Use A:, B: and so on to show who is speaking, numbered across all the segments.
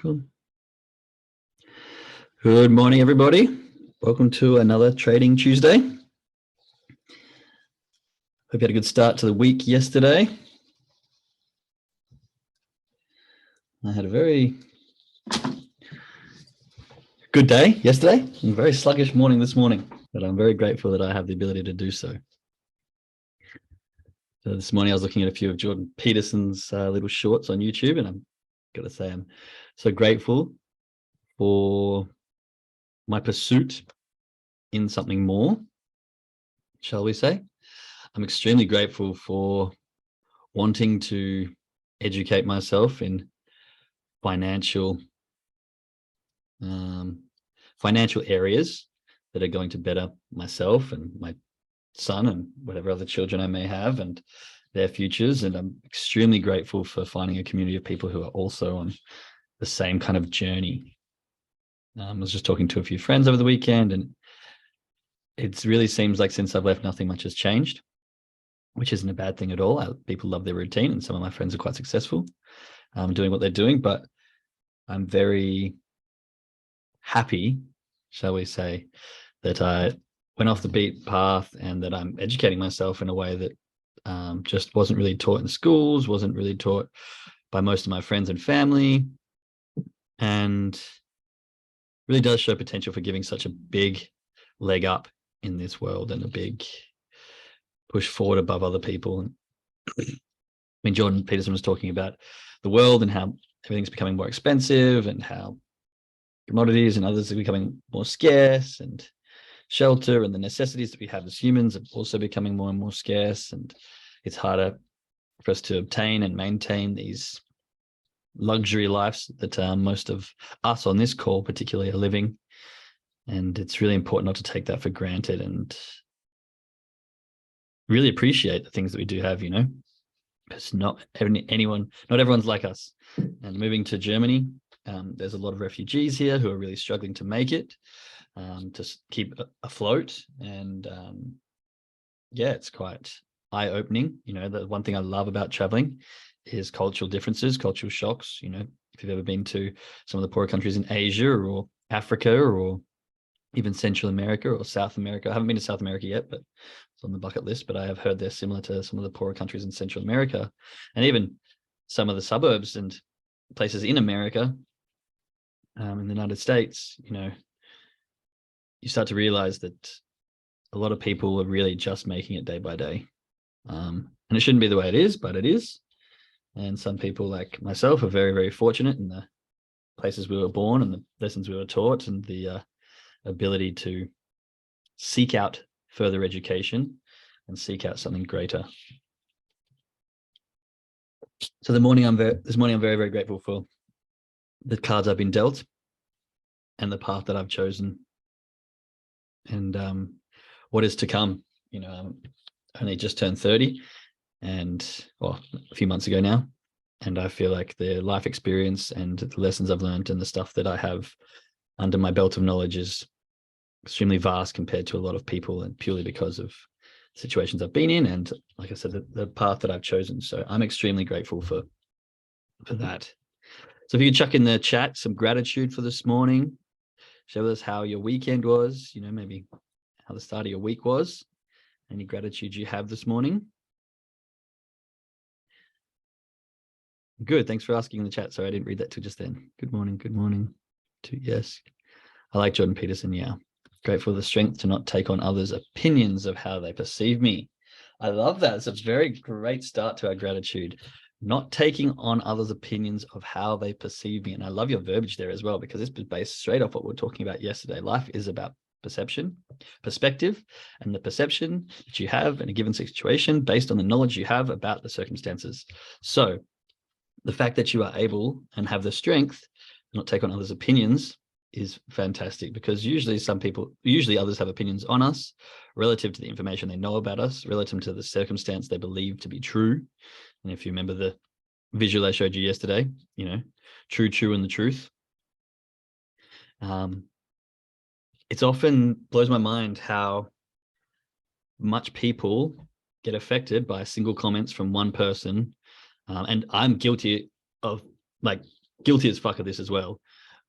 A: Cool. Good morning, everybody. Welcome to another Trading Tuesday. Hope you had a good start to the week yesterday. I had a very good day yesterday and a very sluggish morning this morning, but I'm very grateful that I have the ability to do so. So this morning I was looking at a few of Jordan Peterson's little shorts on YouTube, and I'm got to say I'm so grateful for my pursuit in something more, shall we say. I'm extremely grateful for wanting to educate myself in financial areas that are going to better myself and my son and whatever other children I may have and their futures. And I'm extremely grateful for finding a community of people who are also on the same kind of journey. I was just talking to a few friends over the weekend, and it really seems like since I've left, nothing much has changed, which isn't a bad thing at all. People love their routine, and some of my friends are quite successful doing what they're doing, but I'm very happy, shall we say, that I went off the beat path and that I'm educating myself in a way that just wasn't really taught in schools, wasn't really taught by most of my friends and family, and really does show potential for giving such a big leg up in this world and a big push forward above other people. I mean, Jordan Peterson was talking about the world and how everything's becoming more expensive and how commodities and others are becoming more scarce, and shelter and the necessities that we have as humans are also becoming more and more scarce, and it's harder for us to obtain and maintain these luxury lives that most of us on this call particularly are living. And it's really important not to take that for granted and really appreciate the things that we do have, because not everyone's like us. And moving to Germany, there's a lot of refugees here who are really struggling to make it, to keep afloat. And it's quite eye-opening. The one thing I love about traveling is cultural differences, cultural shocks. If you've ever been to some of the poorer countries in Asia or Africa or even Central America or South America. I haven't been to South America yet, but it's on the bucket list. But I have heard they're similar to some of the poorer countries in Central America, and even some of the suburbs and places in America, in the United States. You start to realize that a lot of people are really just making it day by day. And it shouldn't be the way it is, but it is. And some people like myself are very, very fortunate in the places we were born and the lessons we were taught and the ability to seek out further education and seek out something greater. So this morning I'm very, very grateful for the cards I've been dealt and the path that I've chosen and what is to come. I'm only just turned 30 and a few months ago now. And I feel like the life experience and the lessons I've learned and the stuff that I have under my belt of knowledge is extremely vast compared to a lot of people, and purely because of situations I've been in. And like I said, the path that I've chosen. So I'm extremely grateful for that. So if you could chuck in the chat some gratitude for this morning, share with us how your weekend was, maybe how the start of your week was, any gratitude you have this morning. Good. Thanks for asking in the chat. Sorry, I didn't read that till just then. Good morning. Good morning. Yes. I like Jordan Peterson. Yeah. Grateful for the strength to not take on others' opinions of how they perceive me. I love that. It's a very great start to our gratitude. Not taking on others' opinions of how they perceive me. And I love your verbiage there as well, because this is based straight off what we were talking about yesterday. Life is about perception, perspective, and the perception that you have in a given situation based on the knowledge you have about the circumstances. So the fact that you are able and have the strength to not take on others' opinions is fantastic, because usually others have opinions on us relative to the information they know about us, relative to the circumstance they believe to be true. And if you remember the visual I showed you yesterday, true, and the truth. It's often blows my mind how much people get affected by single comments from one person. And I'm guilty of guilty as fuck of this as well.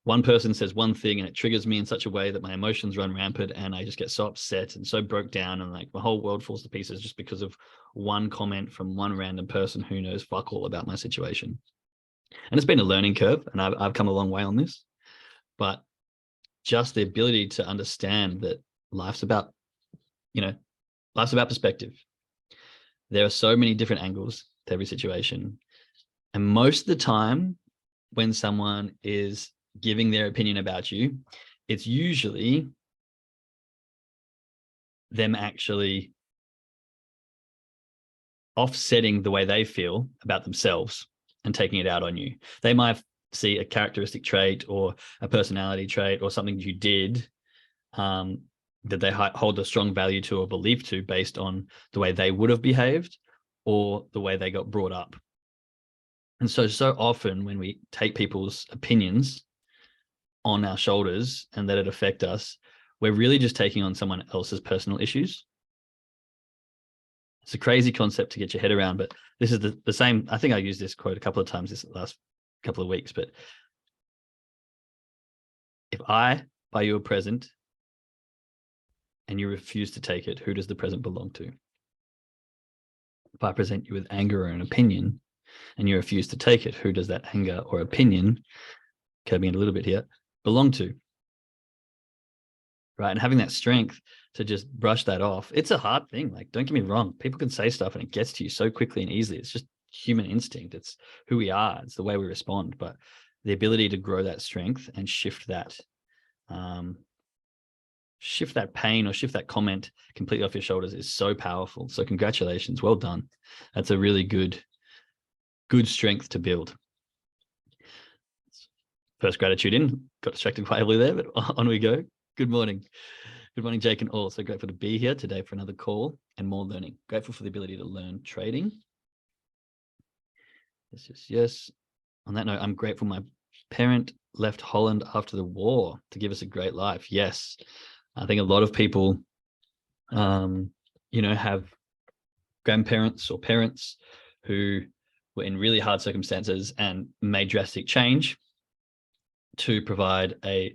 A: One person says one thing and it triggers me in such a way that my emotions run rampant and I just get so upset and so broke down, and like my whole world falls to pieces just because of one comment from one random person who knows fuck all about my situation. And it's been a learning curve, and I've come a long way on this, but just the ability to understand that life's about, life's about perspective. There are so many different angles to every situation. And most of the time when someone is giving their opinion about you, it's usually them actually offsetting the way they feel about themselves and taking it out on you. They might see a characteristic trait or a personality trait or something you did that they hold a strong value to or belief to based on the way they would have behaved or the way they got brought up. And so often when we take people's opinions on our shoulders and let it affect us, we're really just taking on someone else's personal issues. It's a crazy concept to get your head around, but this is the same. I think I used this quote a couple of times this last couple of weeks, but if I buy you a present and you refuse to take it, who does the present belong to? If I present you with anger or an opinion and you refuse to take it, who does that anger or opinion, curbing it a little bit here, belong to? Right. And having that strength to just brush that off. It's a hard thing. Like, don't get me wrong. People can say stuff and it gets to you so quickly and easily. It's just human instinct. It's who we are. It's the way we respond. But the ability to grow that strength and shift that pain or shift that comment completely off your shoulders is so powerful. So congratulations. Well done. That's a really good strength to build. First gratitude in. Got distracted quietly there, but on we go. Good morning. Good morning, Jake and all. So grateful to be here today for another call and more learning. Grateful for the ability to learn trading. Yes. On that note, I'm grateful my parent left Holland after the war to give us a great life. Yes. I think a lot of people, have grandparents or parents who were in really hard circumstances and made drastic change to provide a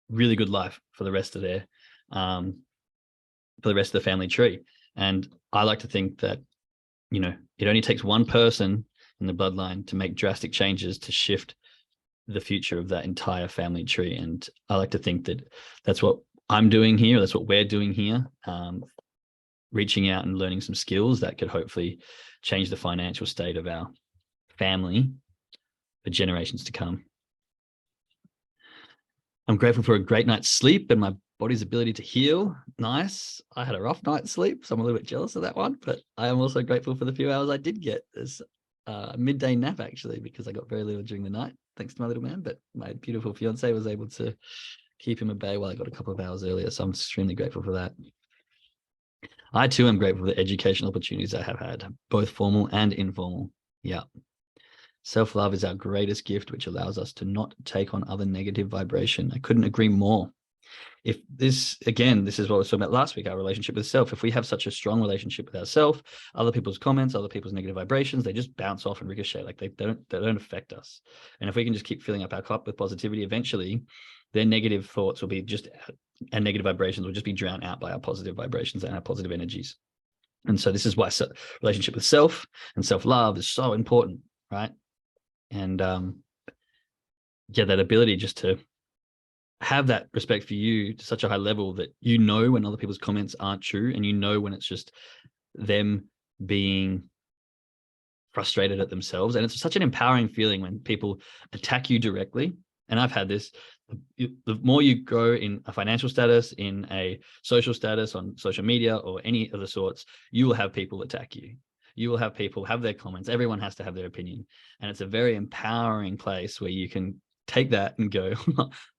A: really good life for the rest of their family tree. And I like to think that it only takes one person in the bloodline to make drastic changes to shift the future of that entire family tree. And I like to think that that's what I'm doing here, that's what we're doing here, reaching out and learning some skills that could hopefully change the financial state of our family for generations to come. I'm grateful for a great night's sleep and my body's ability to heal. Nice. I had a rough night's sleep, so I'm a little bit jealous of that one, but I am also grateful for the few hours I did get. There's a midday nap, actually, because I got very little during the night, thanks to my little man, but my beautiful fiance was able to keep him at bay while I got a couple of hours earlier, so I'm extremely grateful for that. I, too, am grateful for the educational opportunities I have had, both formal and informal. Yeah. Self-love is our greatest gift, which allows us to not take on other negative vibration. I couldn't agree more. If this is what I was talking about last week, our relationship with self. If we have such a strong relationship with ourselves, other people's comments, other people's negative vibrations, they just bounce off and ricochet. Like they don't affect us. And if we can just keep filling up our cup with positivity, eventually their negative thoughts will be and negative vibrations will just be drowned out by our positive vibrations and our positive energies. And so this is why relationship with self and self-love is so important, right? And that ability just to have that respect for you to such a high level that when other people's comments aren't true, and when it's just them being frustrated at themselves. And it's such an empowering feeling when people attack you directly. And I've had this, the more you grow in a financial status, in a social status on social media or any of the sorts, you will have people attack you. You will have people have their comments. Everyone has to have their opinion. And it's a very empowering place where you can take that and go,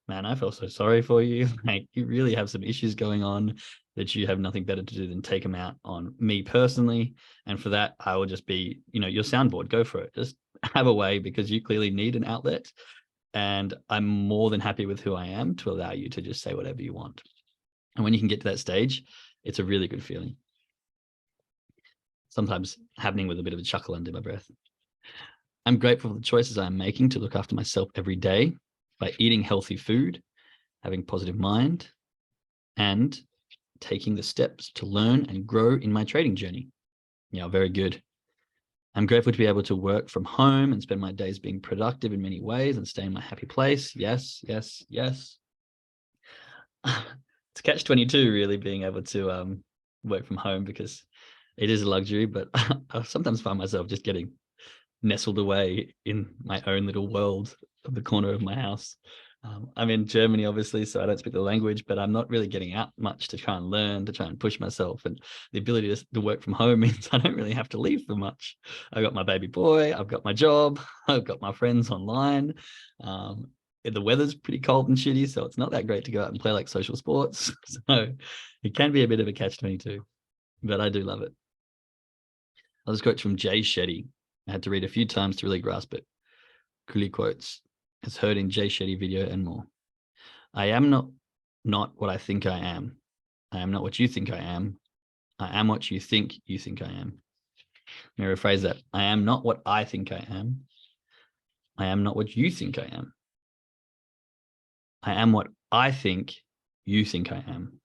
A: man, I feel so sorry for you. Like, you really have some issues going on that you have nothing better to do than take them out on me personally. And for that, I will just be, your soundboard, go for it. Just have a way, because you clearly need an outlet. And I'm more than happy with who I am to allow you to just say whatever you want. And when you can get to that stage, it's a really good feeling. Sometimes happening with a bit of a chuckle under my breath. I'm grateful for the choices I'm making to look after myself every day by eating healthy food, having positive mind, and taking the steps to learn and grow in my trading journey. Yeah, very good. I'm grateful to be able to work from home and spend my days being productive in many ways and stay in my happy place. Yes, yes, yes. It's catch 22, really, being able to work from home, because it is a luxury, but I sometimes find myself just getting nestled away in my own little world of the corner of my house. I'm in Germany, obviously, so I don't speak the language, but I'm not really getting out much to try and learn, to try and push myself. And the ability to work from home means I don't really have to leave for much. I've got my baby boy, I've got my job, I've got my friends online. The weather's pretty cold and shitty, so it's not that great to go out and play like social sports. So it can be a bit of a catch-22, but I do love it. I'll just quote from Jay Shetty. I had to read a few times to really grasp it. Cooley quotes, as heard in Jay Shetty video and more. I am not what I think I am. I am not what you think I am. I am what you think I am. Let me rephrase that. I am not what I think I am. I am not what you think I am. I am what I think you think I am.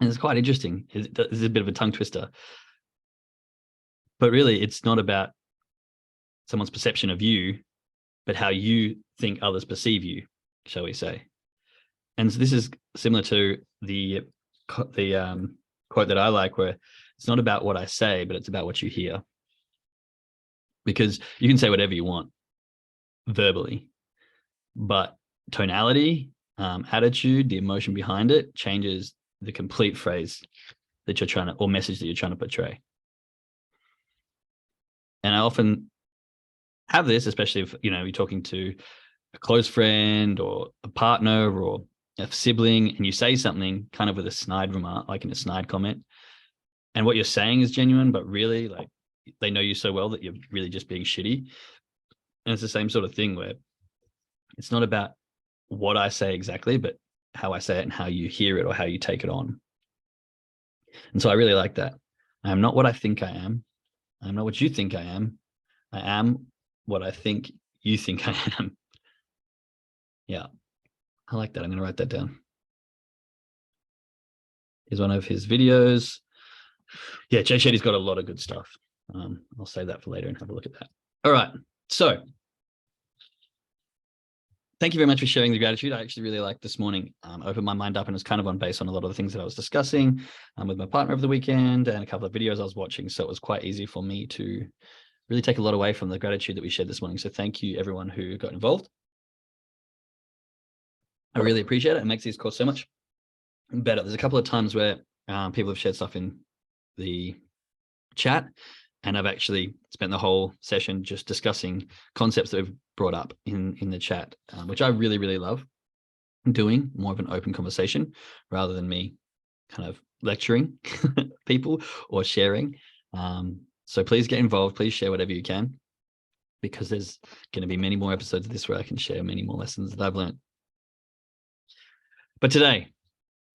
A: And it's quite interesting. It's a bit of a tongue twister. But really, it's not about someone's perception of you, but how you think others perceive you, shall we say. And so this is similar to the quote that I like, where it's not about what I say, but it's about what you hear. Because you can say whatever you want verbally, but tonality, attitude, the emotion behind it changes the complete phrase that you're trying to, or message that you're trying to portray. And I often have this, especially if, you're talking to a close friend or a partner or a sibling, and you say something kind of with a snide remark, like in a snide comment, and what you're saying is genuine, but really, like, they know you so well that you're really just being shitty. And it's the same sort of thing, where it's not about what I say exactly, but how I say it and how you hear it or how you take it on. And so I really like that. I am not what I think I am. I'm not what you think I am. I am what I think you think I am. Yeah, I like that. I'm going to write that down. Here's one of his videos. Yeah, Jay Shetty's got a lot of good stuff. I'll save that for later and have a look at that. All right. So thank you very much for sharing the gratitude. I actually really liked this morning. Opened my mind up, and it's kind of on base on a lot of the things that I was discussing with my partner over the weekend and a couple of videos I was watching. So it was quite easy for me to really take a lot away from the gratitude that we shared this morning. So thank you, everyone who got involved. I really appreciate it. It makes these calls so much better. There's a couple of times where people have shared stuff in the chat, and I've actually spent the whole session just discussing concepts that we've brought up in the chat, which I really, really love doing, more of an open conversation rather than me kind of lecturing people or sharing. So please get involved. Please share whatever you can, because there's going to be many more episodes of this where I can share many more lessons that I've learned. But today,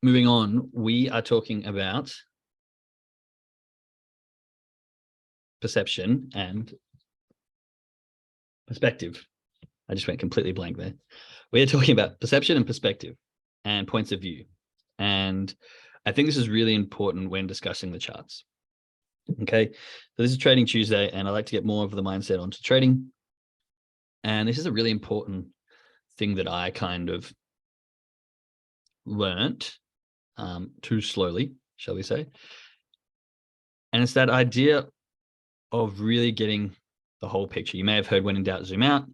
A: moving on, we are talking about perception and perspective. I just went completely blank there. We're talking about perception and perspective and points of view. And I think this is really important when discussing the charts. Okay, so this is Trading Tuesday, and I like to get more of the mindset onto trading. And this is a really important thing that I kind of learnt too slowly, shall we say. And it's that idea of really getting the whole picture. You may have heard, when in doubt, zoom out.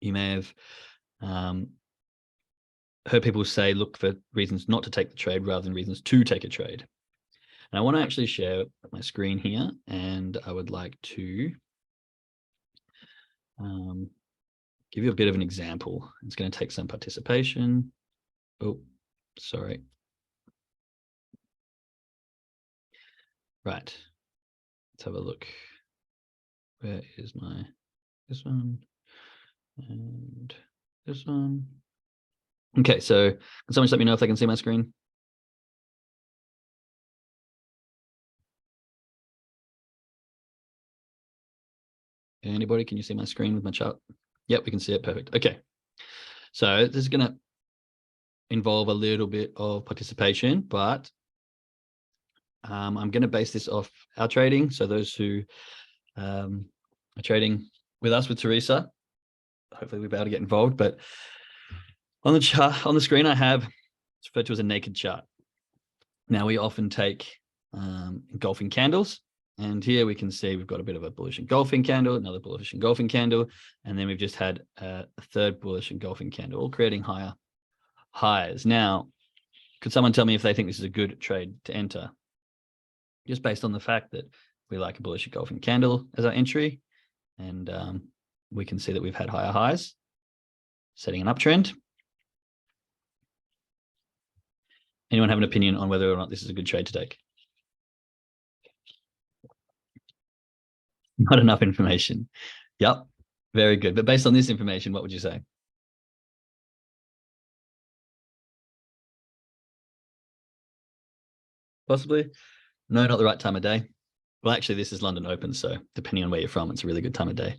A: You may have heard people say, look for reasons not to take the trade rather than reasons to take a trade. And I want to actually share my screen here, and I would like to give you a bit of an example. It's going to take some participation. Oh, sorry. Right. Let's have a look. Where is this one and this one? Okay, so can someone just let me know if they can see my screen? Anybody, can you see my screen with my chart? Yep, we can see it. Perfect. Okay. So this is going to involve a little bit of participation, but I'm going to base this off our trading. So those who are trading with us, with Teresa, hopefully we'll be able to get involved. But on the chart, on the screen, I have, it's referred to as a naked chart. Now we often take engulfing candles. And here we can see we've got a bit of a bullish engulfing candle, another bullish engulfing candle, and then we've just had a third bullish engulfing candle, all creating higher highs. Now, could someone tell me if they think this is a good trade to enter? Just based on the fact that we like a bullish engulfing candle as our entry, and we can see that we've had higher highs, setting an uptrend. Anyone have an opinion on whether or not this is a good trade to take? Not enough information. Yep, very good. But based on this information, what would you say? Possibly. No, not the right time of day. Well, actually, this is London Open, so depending on where you're from, it's a really good time of day.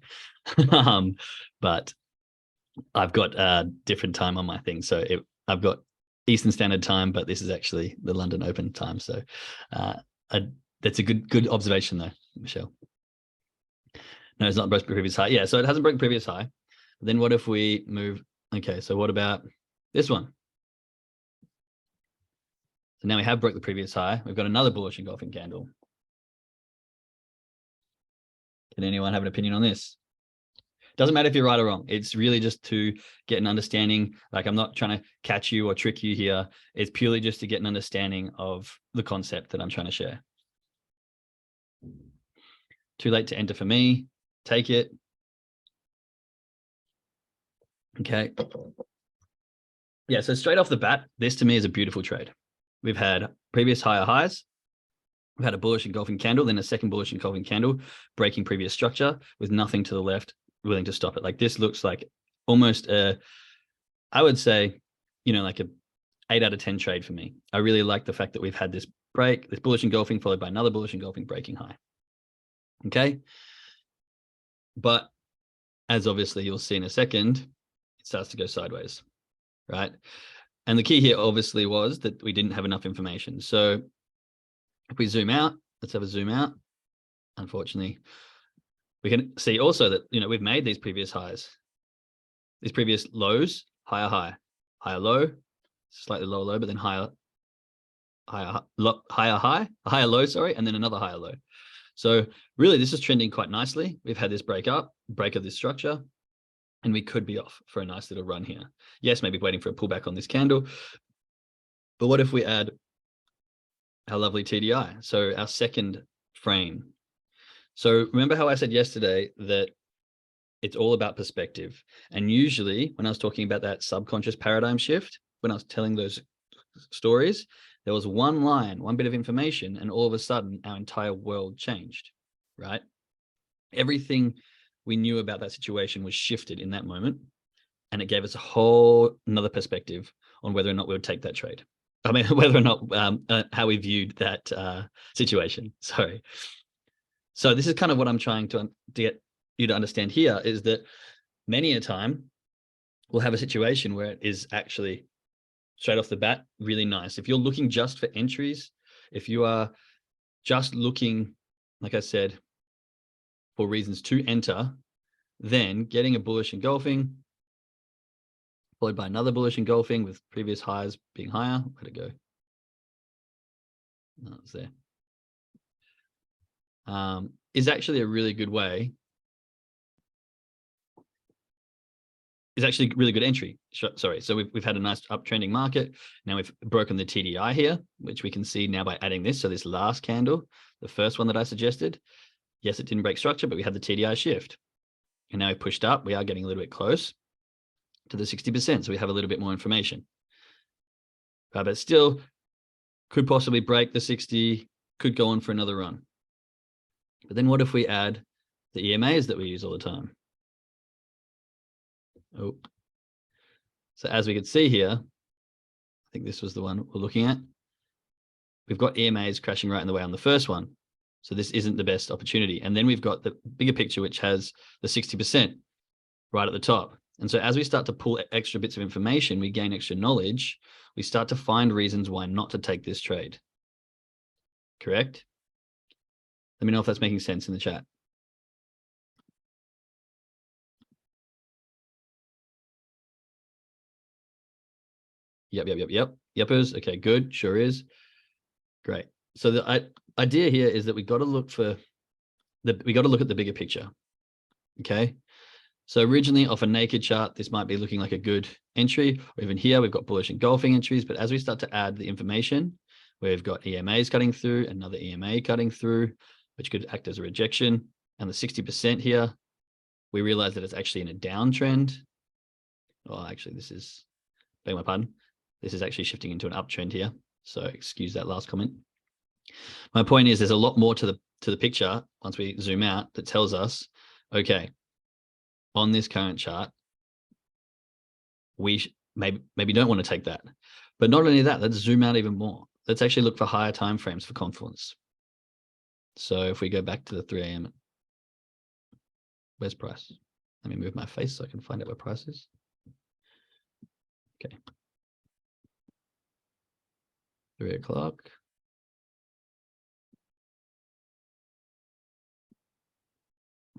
A: But I've got a different time on my thing. So I've got Eastern Standard Time, but this is actually the London Open time. So that's a good observation though, Michelle. No, it's not broken previous high. Yeah, so it hasn't broken previous high. Then what if we move? Okay, so what about this one? So now we have broke the previous high. We've got another bullish engulfing candle. Can anyone have an opinion on this? Doesn't matter if you're right or wrong. It's really just to get an understanding. Like, I'm not trying to catch you or trick you here. It's purely just to get an understanding of the concept that I'm trying to share. Too late to enter for me. Take it. Okay. Yeah, so straight off the bat, this to me is a beautiful trade. We've had previous higher highs. We've had a bullish engulfing candle, then a second bullish engulfing candle, breaking previous structure with nothing to the left, willing to stop it. Like, this looks like almost I would say, like a 8 out of 10 trade for me. I really like the fact that we've had this break, this bullish engulfing followed by another bullish engulfing breaking high. Okay. But as obviously you'll see in a second, it starts to go sideways, right? And the key here obviously was that we didn't have enough information. So if we zoom out, let's have a zoom out. Unfortunately, we can see also that, we've made these previous highs, these previous lows, higher high, higher low, slightly lower low, but then higher high, and then another higher low. So really, this is trending quite nicely. We've had this break of this structure, and we could be off for a nice little run here. Yes, maybe waiting for a pullback on this candle. But what if we add our lovely TDI? So our second frame. So remember how I said yesterday that it's all about perspective. And usually when I was talking about that subconscious paradigm shift, when I was telling those stories, there was one line, one bit of information, and all of a sudden our entire world changed, right? Everything we knew about that situation was shifted in that moment, and it gave us a whole another perspective on whether or not we would take that trade. I mean, whether or not how we viewed that situation. Sorry. So this is kind of what I'm trying to get you to understand here, is that many a time we'll have a situation where it is actually straight off the bat really nice. If you're looking just for entries, if you are just looking, like I said, for reasons to enter, then getting a bullish engulfing followed by another bullish engulfing with previous highs being higher. Where'd it go? No, it's there. Is actually a really good way. Is actually a really good entry. Sorry. So we've had a nice uptrending market. Now we've broken the TDI here, which we can see now by adding this. So this last candle, the first one that I suggested, yes, it didn't break structure, but we had the TDI shift. And now we pushed up. We are getting a little bit close to the 60%. So we have a little bit more information. But still could possibly break the 60, could go on for another run. But then what if we add the EMAs that we use all the time? Oh, so as we can see here, I think this was the one we're looking at. We've got EMAs crashing right in the way on the first one. So this isn't the best opportunity. And then we've got the bigger picture, which has the 60% right at the top. And so as we start to pull extra bits of information, we gain extra knowledge, we start to find reasons why not to take this trade. Correct? Let me know if that's making sense in the chat. Yep. Yepers. Okay, good. Sure is. Great. So the idea here is that we got to look at the bigger picture. Okay. So originally off a naked chart, this might be looking like a good entry, or even here we've got bullish engulfing entries. But as we start to add the information, we've got EMAs cutting through, another EMA cutting through, which could act as a rejection. And the 60% here, we realize that it's actually in a downtrend. Well, actually, this is, beg my pardon, this is actually shifting into an uptrend here. So excuse that last comment. My point is there's a lot more to the picture once we zoom out that tells us, okay, on this current chart, we maybe don't want to take that. But not only that, let's zoom out even more. Let's actually look for higher time frames for confluence. So if we go back to the 3 a.m., where's price? Let me move my face so I can find out where price is. Okay. 3 o'clock.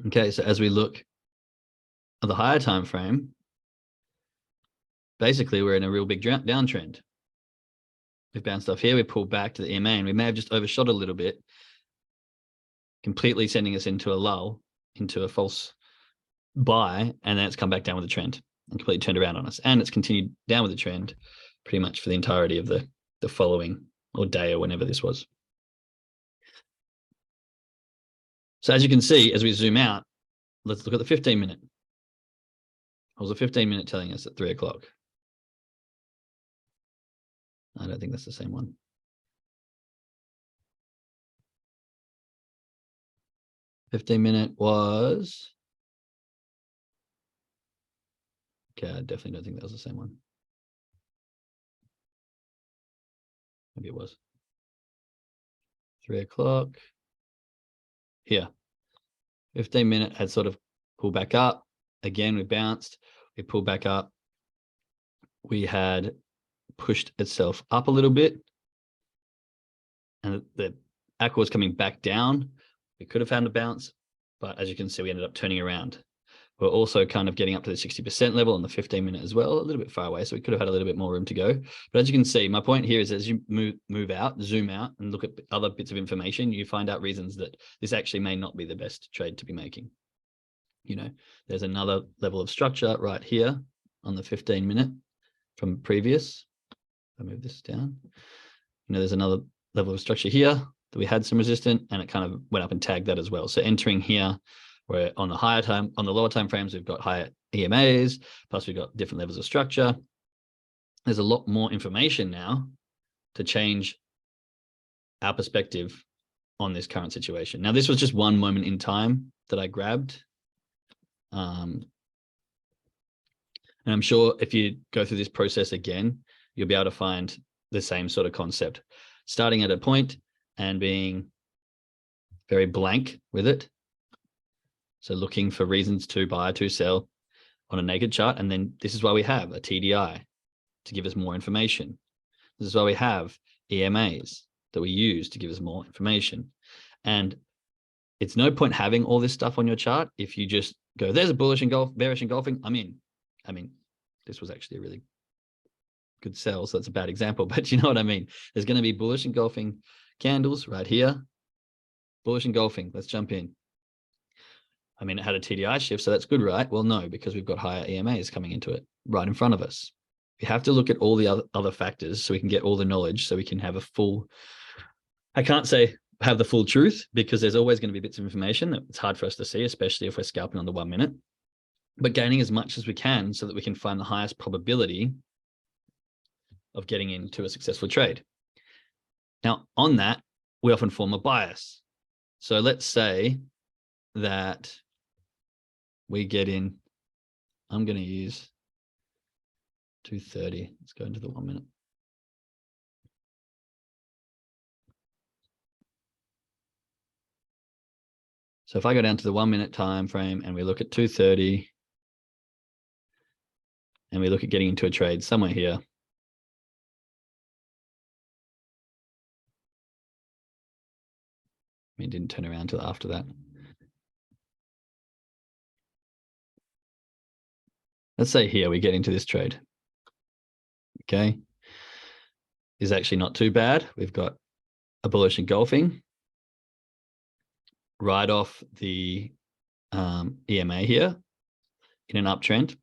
A: Okay, so as we look at the higher time frame, basically we're in a real big downtrend. We've bounced off here, we pulled back to the EMA, and we may have just overshot a little bit, completely sending us into a lull, into a false buy, and then it's come back down with a trend and completely turned around on us. And it's continued down with the trend pretty much for the entirety of the following or day or whenever this was. So as you can see, as we zoom out, let's look at the 15-minute. What was the 15-minute telling us at 3 o'clock? I don't think that's the same one. 15-minute was, okay, I definitely don't think that was the same one. Maybe it was. 3 o'clock. Here. 15-minute had sort of pulled back up. Again, we bounced. We pulled back up. We had pushed itself up a little bit. And the aqua was coming back down. We could have found a bounce, but as you can see, we ended up turning around. We're also kind of getting up to the 60% level on the 15-minute as well, a little bit far away. So we could have had a little bit more room to go. But as you can see, my point here is as you move out, zoom out and look at other bits of information, you find out reasons that this actually may not be the best trade to be making. You know, there's another level of structure right here on the 15-minute from previous. I move this down. You know, there's another level of structure here that we had some resistance, and it kind of went up and tagged that as well. So entering here, where on the lower time frames, we've got higher EMAs, plus we've got different levels of structure. There's a lot more information now to change our perspective on this current situation. Now, this was just one moment in time that I grabbed. And I'm sure if you go through this process again, you'll be able to find the same sort of concept, starting at a point and being very blank with it. So looking for reasons to buy, to sell on a naked chart. And then this is why we have a TDI to give us more information. This is why we have EMAs that we use to give us more information. And it's no point having all this stuff on your chart if you just go, there's a bearish engulfing, I'm in. I mean, this was actually a really good sell, so that's a bad example, but you know what I mean. There's going to be bullish engulfing candles right here. Bullish engulfing, let's jump in. I mean, it had a TDI shift, so that's good, right? Well, no, because we've got higher EMAs coming into it right in front of us. We have to look at all the other factors so we can get all the knowledge, so we can have a full, I can't say have the full truth, because there's always going to be bits of information that it's hard for us to see, especially if we're scalping on the 1 minute, but gaining as much as we can so that we can find the highest probability of getting into a successful trade. Now, on that, we often form a bias. So let's say that we get in, I'm going to use 230. Let's go into the 1 minute. So if I go down to the 1 minute time frame and we look at 2:30 and we look at getting into a trade somewhere here, it didn't turn around till after that. Let's say here we get into this trade. Okay. Is actually not too bad. We've got a bullish engulfing right off the EMA here in an uptrend.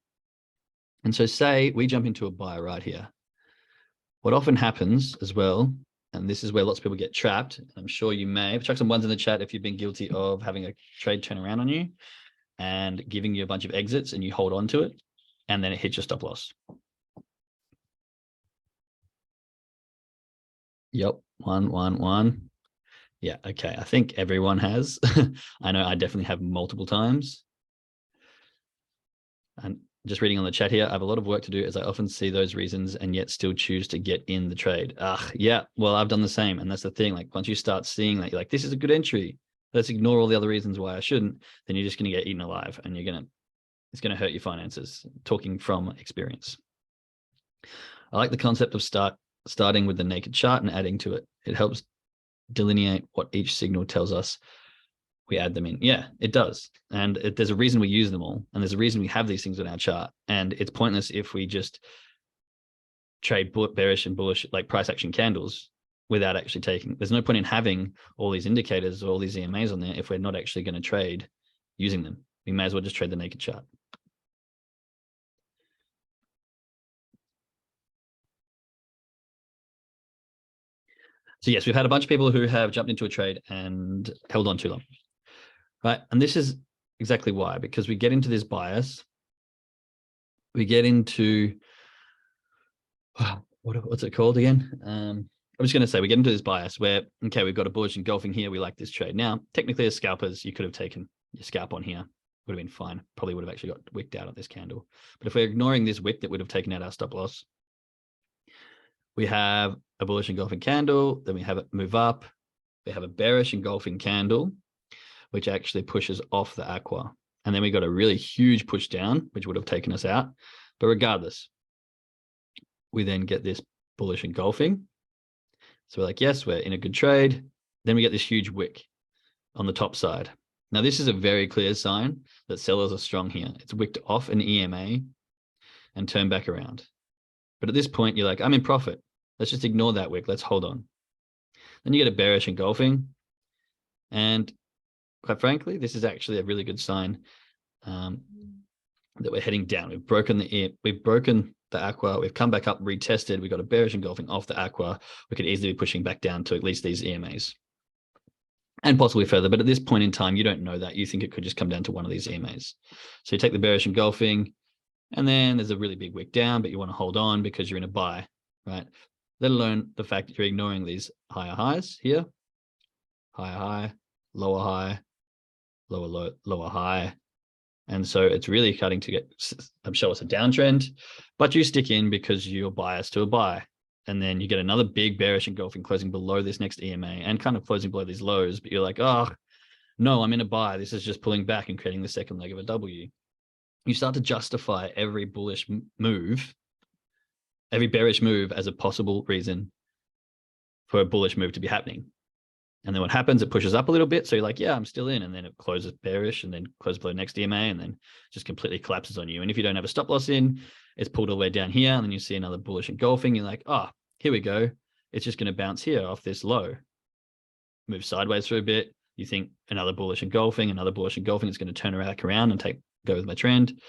A: And so say we jump into a buy right here. What often happens as well, and this is where lots of people get trapped. I'm sure you may. Chuck some ones in the chat if you've been guilty of having a trade turn around on you and giving you a bunch of exits and you hold on to it and then it hits your stop loss. Yep, one. Yeah, okay. I think everyone has. I know I definitely have multiple times. And just reading on the chat here, I have a lot of work to do as I often see those reasons and yet still choose to get in the trade. Yeah, well, I've done the same. And that's the thing. Like once you start seeing that, you're like, this is a good entry. Let's ignore all the other reasons why I shouldn't. Then you're just going to get eaten alive and it's going to hurt your finances, talking from experience. I like the concept of starting with the naked chart and adding to it. It helps delineate what each signal tells us. We add them in. Yeah, it does. And there's a reason we use them all. And there's a reason we have these things on our chart. And it's pointless if we just trade bearish and bullish, like price action candles without actually taking. There's no point in having all these indicators or all these EMAs on there if we're not actually going to trade using them. We may as well just trade the naked chart. So yes, we've had a bunch of people who have jumped into a trade and held on too long. Right. And this is exactly why, because we get into this bias. We get into, what's it called again? I'm just going to say we get into this bias where, okay, we've got a bullish engulfing here. We like this trade. Now, technically as scalpers, you could have taken your scalp on here. Would have been fine. Probably would have actually got wicked out of this candle. But if we're ignoring this wick that would have taken out our stop loss, we have a bullish engulfing candle. Then we have it move up. We have a bearish engulfing candle, which actually pushes off the aqua. And then we got a really huge push down, which would have taken us out. But regardless, we then get this bullish engulfing. So we're like, yes, we're in a good trade. Then we get this huge wick on the top side. Now, this is a very clear sign that sellers are strong here. It's wicked off an EMA and turned back around. But at this point, you're like, I'm in profit. Let's just ignore that wick. Let's hold on. Then you get a bearish engulfing. And quite frankly, this is actually a really good sign that we're heading down. We've broken the aqua. We've come back up, retested. We've got a bearish engulfing off the aqua. We could easily be pushing back down to at least these EMAs and possibly further. But at this point in time, you don't know that. You think it could just come down to one of these EMAs. So you take the bearish engulfing, and then there's a really big wick down, but you want to hold on because you're in a buy, right? Let alone the fact that you're ignoring these higher highs here, higher high, lower high, lower low, lower high. And so it's really starting to show us a downtrend, but you stick in because you're biased to a buy. And then you get another big bearish engulfing closing below this next EMA and kind of closing below these lows, but you're like, oh, no, I'm in a buy. This is just pulling back and creating the second leg of a W. You start to justify every bullish move, every bearish move as a possible reason for a bullish move to be happening. And then what happens, it pushes up a little bit. So you're like, yeah, I'm still in. And then it closes bearish and then closes below next EMA and then just completely collapses on you. And if you don't have a stop loss in, it's pulled all the way down here. And then you see another bullish engulfing. You're like, oh, here we go. It's just going to bounce here off this low. Move sideways for a bit. You think another bullish engulfing. It's going to turn around and go with my trend.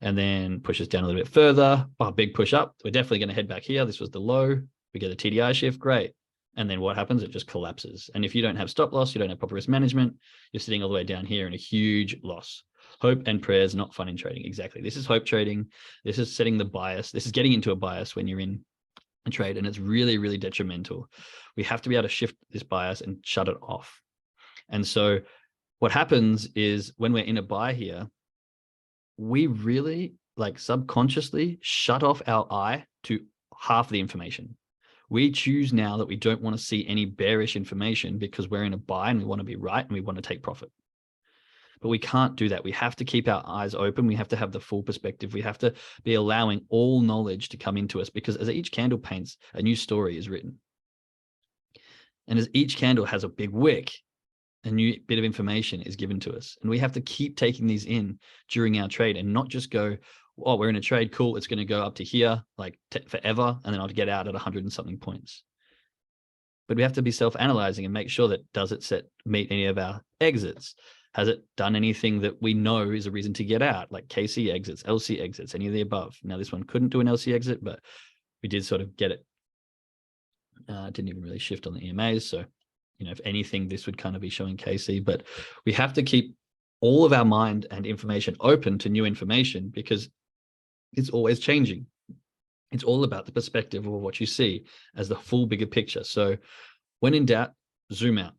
A: And then pushes down a little bit further. Oh, big push up. We're definitely going to head back here. This was the low. We get a TDI shift. Great. And then what happens? It just collapses. And if you don't have stop loss, you don't have proper risk management, you're sitting all the way down here in a huge loss. Hope and prayers, not fun in trading. Exactly. This is hope trading. This is setting the bias. This is getting into a bias when you're in a trade. And it's really, really detrimental. We have to be able to shift this bias and shut it off. And so what happens is when we're in a buy here, we really subconsciously shut off our eye to half the information. We choose now that we don't want to see any bearish information because we're in a buy and we want to be right and we want to take profit. But we can't do that. We have to keep our eyes open. We have to have the full perspective. We have to be allowing all knowledge to come into us, because as each candle paints, a new story is written. And as each candle has a big wick, a new bit of information is given to us. And we have to keep taking these in during our trade and not just go, oh, we're in a trade, cool, it's going to go up to here like forever, and then I'll get out at 100 and something points. But we have to be self-analyzing and make sure that, does it meet any of our exits? Has it done anything that we know is a reason to get out, like KC exits, LC exits, any of the above? Now, this one couldn't do an LC exit, but we did sort of get it. Didn't even really shift on the EMAs. So, if anything, this would kind of be showing KC, but we have to keep all of our mind and information open to new information, because it's always changing. It's all about the perspective of what you see as the full bigger picture. So when in doubt, zoom out,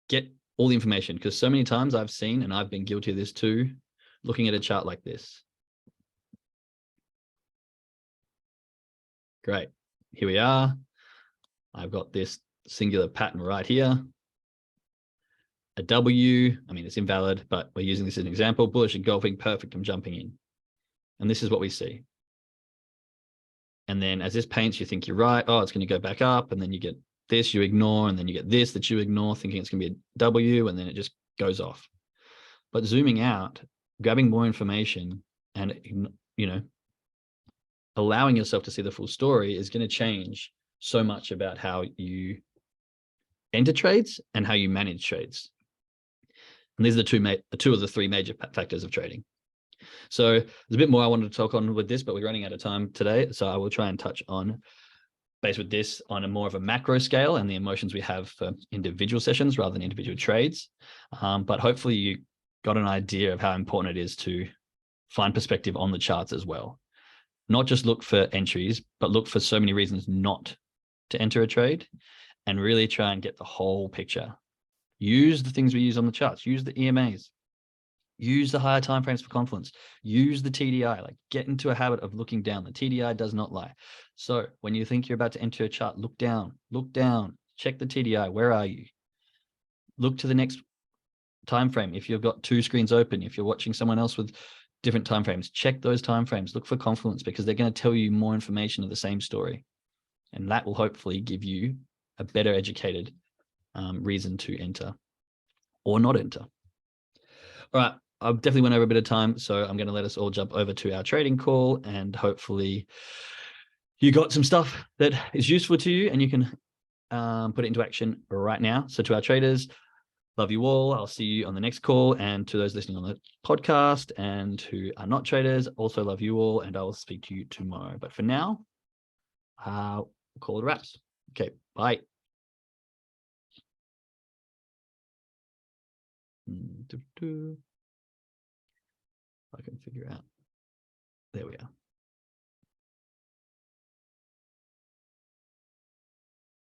A: get all the information, because so many times I've seen, and I've been guilty of this too, looking at a chart like this. Great. Here we are. I've got this singular pattern right here. A W, I mean, it's invalid, but we're using this as an example. Bullish engulfing, perfect, I'm jumping in. And this is what we see. And then as this paints, you think you're right. Oh, it's going to go back up. And then you get this, you ignore. And then you get this that you ignore, thinking it's going to be a W. And then it just goes off. But zooming out, grabbing more information and, allowing yourself to see the full story is going to change so much about how you enter trades and how you manage trades. And these are the two of the three major factors of trading. So there's a bit more I wanted to talk on with this, but we're running out of time today. So I will try and touch on base with this on a more of a macro scale and the emotions we have for individual sessions rather than individual trades. But hopefully you got an idea of how important it is to find perspective on the charts as well. Not just look for entries, but look for so many reasons not to enter a trade, and really try and get the whole picture. Use the things we use on the charts, use the EMAs, use the higher timeframes for confluence, use the TDI, like get into a habit of looking down. The TDI does not lie. So when you think you're about to enter a chart, look down, check the TDI. Where are you? Look to the next time frame. If you've got two screens open, if you're watching someone else with different time frames, check those time frames. Look for confluence, because they're going to tell you more information of the same story, and that will hopefully give you a better educated reason to enter or not enter. All right, I definitely went over a bit of time, so I'm going to let us all jump over to our trading call, and hopefully you got some stuff that is useful to you and you can put it into action right now. So to our traders, love you all. I'll see you on the next call. And to those listening on the podcast and who are not traders, also love you all, and I will speak to you tomorrow. But for now, we'll call it wraps. Okay, bye. I can figure out. There we are.